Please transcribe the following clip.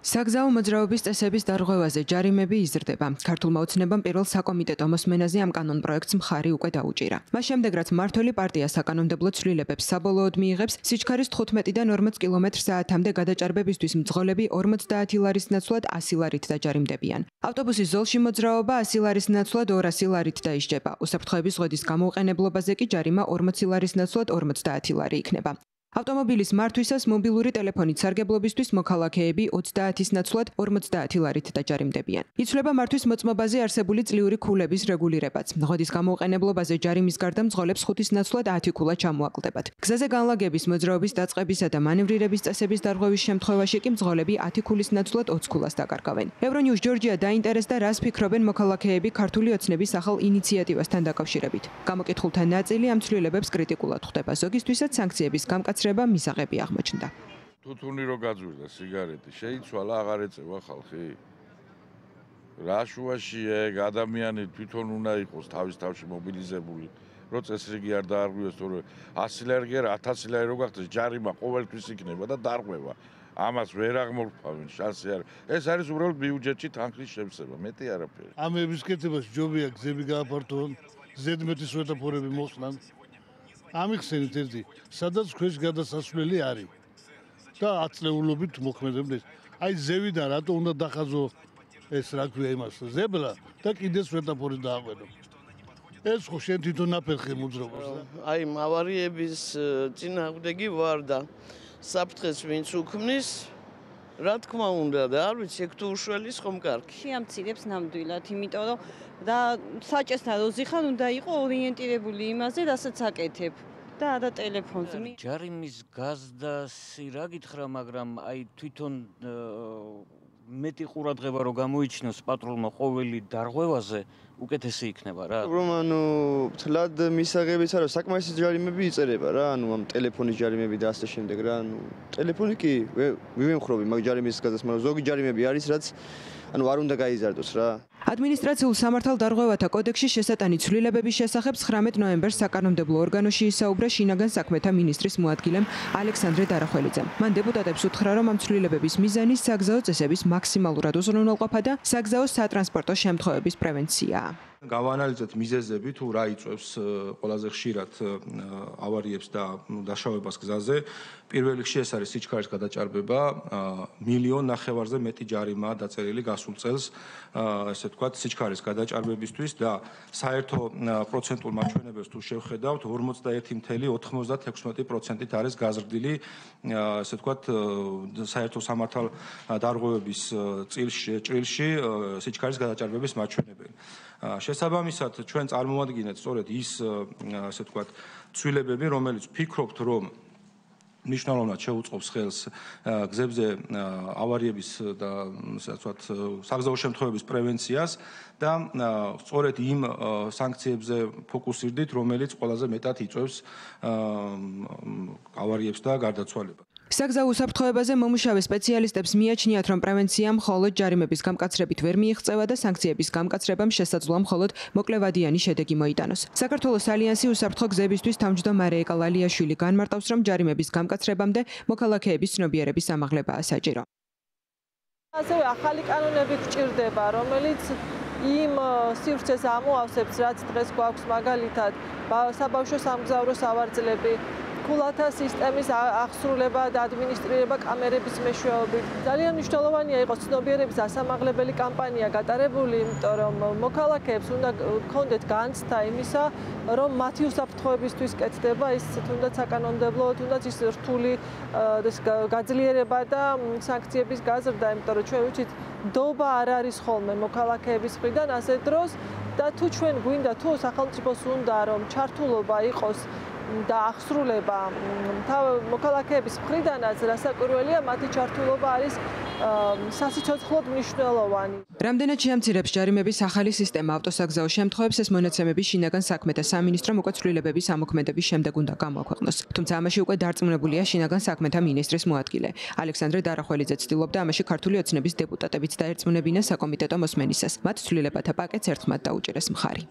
საგზაო მოძრაობის წესების დარღვევაზე ჯარიმები იზრდება. ქართულმა ოცნებამ პირველ საკომიტეტო მოსმენაზე ამ კანონ პროექტს მხარი უკვე დაუჭირა. მას შემდეგ, რაც მმართველი პარტია საკანონმდებლო ცვლილებებს საბოლოოდ მიიღებს, სიჩქარის 15-დან 40 კმ/სთ-მდე გადაჭარბებისთვის მძღოლები 50 ლარის ნაცვლად 100 ლარით დაჯარიმდებიან. ავტობუსის ზოლში მოძრაობა 100 ლარის ნაცვლად 200 ლარით დაიშჯება. უსაფრთხოების ზღვედის გამოუყენებლობაზე კი ჯარიმა 40 ლარის ნაცვლად 50 ლარი იქნება. ავტომობილის მართვისას მობილური ტელეფონით სარგებლობისთვის მოქალაქეები 30-ის ნაცვლად 50 ლარით დაჯარიმდებიან. იცვლება მართვის მოწმობაზე არსებული წლიური ქულების რეგულირებაც. ზღვედის გამოუყენებლობაზე ჯარიმის გარდა მძღოლებს 5-ის ნაცვლად 10 ქულა ჩამოაკლდებათ. გზაზე განლაგების, მოძრაობის დაწყებისა და მანევრირების წესების დარღვევის შემთხვევაში კი მძღოლები 10 ქულის ნაცვლად 20 ქულას დაკარგავენ. Euronews ჯორჯია დაინტერესდა, რას ფიქრობენ მოქალაქეები ქართული ოცნების ახალ ინიციატივასთან დაკავშირებით. გამოკითხულთა ნაწილი ამ ცვლილებებს კრიტიკულად ხვდება. ზოგისთვისაც სანქციების გამკაცრება მისაღები აღმოჩნდა. თუთუნი რო გაძვირდა სიგარეტი, შეიცვალა, აღარ ეწევა ხალხი. რა შუაშია ეგ ადამიანი თვითონ უნდა იყოს თავის თავში მობილიზებული, რო წესრიგი არ დაარღვიოს, თორე 100 ლარი კი არა 1000 ლარი რო გახდეს, ჯარიმა ყოველთვის იქნება და დარღვევა. ამას ვერ აღმორფავენ, შანსი არ. ეს არის უბრალოდ ბიუჯეტში თანხის შევსება, მეტი არაფერი. ამების კეთებას ჯობია გზები გააფართოვონ, ზედმეტი სვეტაფორები მოხსნან. ამიხსენით ერთი, სადაც ქვეშ გადასასვლელი არის და აწლეულობით მოქმედებს. აი ზევიდან რატო უნდა დახაზო ეს რა ქვია იმას ზებლა და კიდე სვეტაფორი დააყვანო. ეს ხო შენ თვითონ აფერხე მოძრაობას და აი ავარიების წინააღმდეგი ვარ და საფრთხეს ვინც უქმნის რა თქმა უნდა და არ ვიცი ეგ თუ უშველის ხომ კარგი. შეამცირებს ნამდვილად, იმიტომ რომ და საჭესთან როზიხან უნდა იყო ორიენტირებული იმაზე, რასაც აკეთებ და არა ტელეფონზე. ჯარიმის გაზდასი რა გითხრა, მაგრამ აი თვითონ მეტი ყურადღება რო გამოიჩინოს პატრულმა ყოველი დარღვევაზე, უკეთესი იქნება რა. რომ ანუ თლად მისაღებიც არა, საკმარისი ჯარიმები იწერება რა, ანუ ამ ტელეფონის ჯარიმები და ასე შემდეგ რა, ანუ ტელეფონი კი ვიმხრობი მაგ ჯარიმის გაზდას, მაგრამ ზოგი ჯარიმები არის, რაც ანუ არ უნდა გაიზარდოს რა. ადმინისტრაციულ სამართალ დარღვევათა კოდექსში შესატანი ცვლილებების შესახებ 19 ნოემბერს საკანონმდებლო ორგანოში ისაუბრა შინაგან საქმეთა მინისტრის მოადგილემ ალექსანდრე დარახველიძემ. მან დეპუტატებს უთხრა, რომ ამ ცვლილებების მიზანი საგზაო წესების მაქსიმალურად უზრუნველყოფა და საგზაო სატრანსპორტო შემთხვევების პრევენციაა. გავანალიზეთ მიზეზები თუ რა იწვევს ყველაზე ხშირად ავარიებს და დაშავებას გზაზე. პირველ რიგში ეს არის სიჩქარის გადაჭარბება, 1,5 მილიონზე მეტი ჯარიმაა დაწერილი გასულ წელს, ესე ვთქვათ, სიჩქარის გადაჭარბებისთვის და საერთო პროცენტულ მაჩვენებელს თუ შევხედავთ, 41.96%-ით არის გაზრდილი, ესე ვთქვათ, საერთო სამართალ დარღვევების ჭრილში სიჩქარის გადაჭარბების მაჩვენებელი. შესაბამისად, ჩვენ წარმოვადგინეთ სწორედ ის, ასე ვთქვათ, ცვლილებები, რომელიც ვფიქრობთ, რომ მნიშვნელოვნად შეუწყობს ხელს გზებზე ავარიების და ასე ვთქვათ, საგზაო შემთხვევების პრევენციას და სწორედ იმ სანქციებზე ფოკუსირდით, რომელიც ყველაზე მეტად იწვევს ავარიებს და გარდაცვალებას. საგზაო უსაფრთხოებაზე მომუშავე სპეციალისტებს მიაჩნიათ, რომ პრევენცია მხოლოდ ჯარიმების გამკაცრებით ვერ მიიღწევა და სანქციების გამკაცრებამ შესაძლოა მხოლოდ მოკლევადიანი შედეგი მოიტანოს. საქართველოს ალიანსი უსაფრთხო გზებისთვის თავმჯდომარე ეკალალიაშვილი განმარტავს, რომ ჯარიმების გამკაცრებამდე მოქალაქეების ცნობიერების ამაღლებაა საჭირო. ასევე ახალი კანონები გვჭირდება, რომელიც იმ სივრცეს ამოავსებს, რაც დღეს გვაქვს მაგალითად საბავშვო სამგზავრო სავარძლები, ქულათა სისტემის აღსრულება და ადმინისტრირება კამერების მეშვეობით. ძალიან მნიშვნელოვანია იყოს ცნობიერების ასამაღლებელი კამპანია გატარებული, იმიტომ რომ მოქალაქეებს უნდა გქონდეთ განცდა იმისა, რომ მათი უსაფრთხოებისთვის კეთდება ის თუნდაც საკანონმდებლო, თუნდაც ის რთული გაძლიერება და სანქციების გაზრდა, იმიტომ რომ ჩვენ ვიცით, დობა არ არის ხოლმე მოქალაქეების მხრიდან ასე დროს და თუ ჩვენ გვინდა თუ სახელმწიფოს უნდა რომ ჩართულობა იყოს და აღსრულება მოქალაქეების მხრიდანაც რასაკვირველია მათი ჩართულობა არის სასიცოცხლოდ მნიშვნელოვანი. რამდენად შეამცირებს ჯარიმების ახალი სისტემა ავტოსაგზაო შემთხვევებს, ეს მონაცემები შინაგან საქმეთა სამინისტრომ უკვე ცვლილებების ამოქმედების შემდეგ უნდა გამოაქვეყნოს. თუმცა ამაში უკვე დარწმუნებულია შინაგან საქმეთა მინისტრის მოადგილე. ალექსანდრე დარახველიძე ცდილობდა ამაში ქართული ოცნების დეპუტატებიც დაერწმუნებინა საკომიტეტო მოსმენისას. მათ ცვლილებათა პაკეტს ერთხმად დაუჭირეს მხარი.